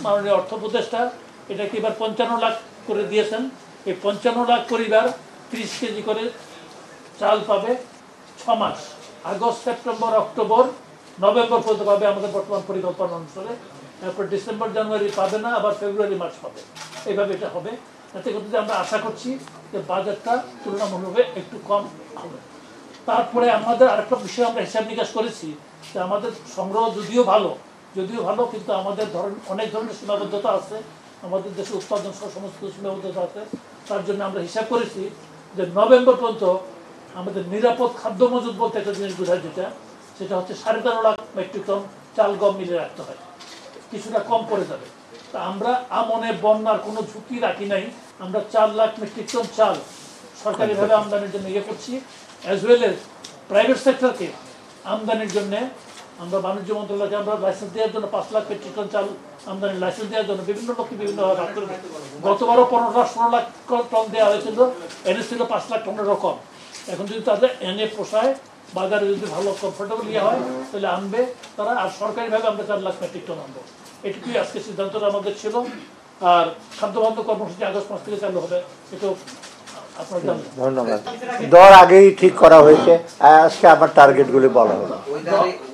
মাননীয় অর্থ উপদেষ্টা এটাকে এবার 55 লাখ করে দিয়েছেন। এই 55 লাখ পরিবার 30 কেজি করে চাল পাবে 6 মাস, আগস্ট, সেপ্টেম্বর, অক্টোবর, নভেম্বর পর্যন্ত পাবে আমাদের বর্তমান পরিকল্পনা অনুসারে। তারপর ডিসেম্বর, জানুয়ারি পাবে না, আবার ফেব্রুয়ারি, মার্চ পাবে। এইভাবে এটা হবে। এতে করতে আমরা আশা করছি যে বাজেটটা তুলনামূলকভাবে একটু কম হবে। তারপরে আমাদের আরেকটা বিষয় আমরা হিসাব নিকাশ করেছি যে আমাদের সংগ্রহ যদিও ভালো, কিন্তু আমাদের অনেক ধরনের সীমাবদ্ধতা আছে। আমাদের দেশে উৎপাদন সহ সমস্ত সীমাবদ্ধতা আছে। তার জন্য আমরা হিসাব করেছি যে নভেম্বর পর্যন্ত আমাদের নিরাপদ খাদ্য মজুত বলতে একটা জিনিস বোঝায়, সেটা হচ্ছে 13.5 লাখ মেট্রিক টন চাল গম মিলে রাখতে হয়, কিছুটা কম পড়ে যাবে। তা আমরা আমনে বন্যার কোনো ঝুঁকি রাখি নাই। আমরা 4 লাখ মেট্রিক টন চাল সরকারিভাবে আমদানির জন্য ইয়ে করছি, অ্যাজ ওয়েল এজ প্রাইভেট সেক্টরকে আমদানির জন্য আমরা বাণিজ্য মন্ত্রণালয়কে আমরা লাইসেন্স দেওয়ার জন্য 5 লাখ মেট্রিক টন চাল আমদানির লাইসেন্স দেওয়ার জন্য বিভিন্ন লোককে বিভিন্নভাবে ভাগ করে দিই। গতবারও 15-16 লাখ টন দেওয়া হয়েছিল, এনে ছিল 5 লাখ টনেরও কম। এখন যদি তাদের এনে পোষায়, বাজারে যদি ভালো কমফোর্টেবল ইয়ে হয়, তাহলে আনবে তারা। আর সরকারিভাবে আমরা 4 লাখ মেট্রিক টন আনবো। এটুকুই আজকে সিদ্ধান্তটা আমাদের ছিল। আর খাদ্যবন্ধ কর্মসূচি আগস্ট মাস থেকে চালু হবে, এটাও আপনারা জানেন। ধন্যবাদ। দর আগেই ঠিক করা হয়েছে, আজকে আমার টার্গেটগুলি বলা হলো।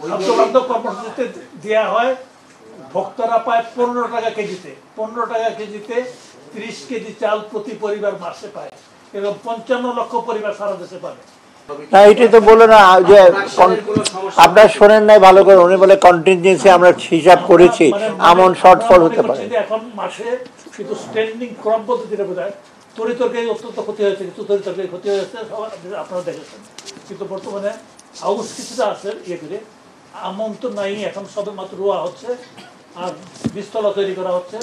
খাদ্যবন্ধ কর্মসূচিতে দেওয়া হয়, ভোক্তারা পায় 15 টাকা কেজিতে, 15 টাকা কেজিতে 30 কেজি চাল প্রতি পরিবার মাসে পায়, এবং 55 লক্ষ পরিবার সারা দেশে পাবে। না, এটাই তো বলে না যে আপনার শোনেন নাই ভালো করে, উনি বলে কন্টিনজেন্সি আমরা হিসাব করেছি, এমন শর্টফল হতে পারে। এখন মাসে কিন্তু স্ট্যান্ডিং ক্রপ পদ্ধতিটা বোঝায় তরিতরকারি অত্যন্ত ক্ষতি হয়েছে, কিছু তরিতরকারি ক্ষতি হয়েছে, আপনারা দেখেছেন। কিন্তু বর্তমানে হাউস কিছুটা আছে ইয়ে করে, আমন তো নাই, এখন সবে মাত্র রোয়া হচ্ছে আর বীজতলা তৈরি করা হচ্ছে,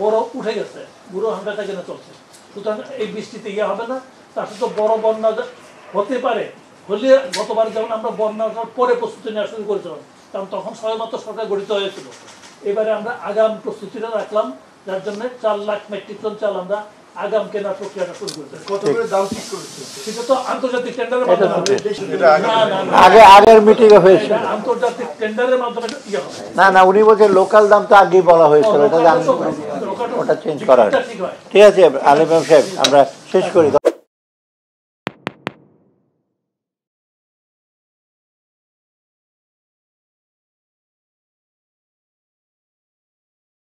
বড় উঠে গেছে, বুড়ো হান্ডাটা কেনা চলছে। সুতরাং এই বৃষ্টিতে ইয়ে হবে না। তার সাথে বড় বন্যা হতে পারে, হলে গতবার যেমন আমরা বন্যার পরে প্রস্তুতি নেওয়া শুরু করেছিলাম, কারণ তখন সবেমাত্র সরকার গঠিত হয়েছিল। এবারে আমরা আগাম প্রস্তুতিটা রাখলাম, যার জন্য 4 লাখ মেট্রিক টন চাল আমরা আগাম কেনার প্রক্রিয়াটা শুরু করেছি। কত করে দাম ঠিক করেছে সেটা তো আন্তর্জাতিক টেন্ডারের মাধ্যমে, আগের মিটিংয়ে হয়েছে, আন্তর্জাতিক টেন্ডারের মাধ্যমে ইয়ে হবে। না উনি বলছেন লোকাল দাম তো আগেই বলা হয়েছিল, ওটা চেঞ্জ করা হয়। ঠিক আছে আলিম সাহেব, আমরা শেষ করি।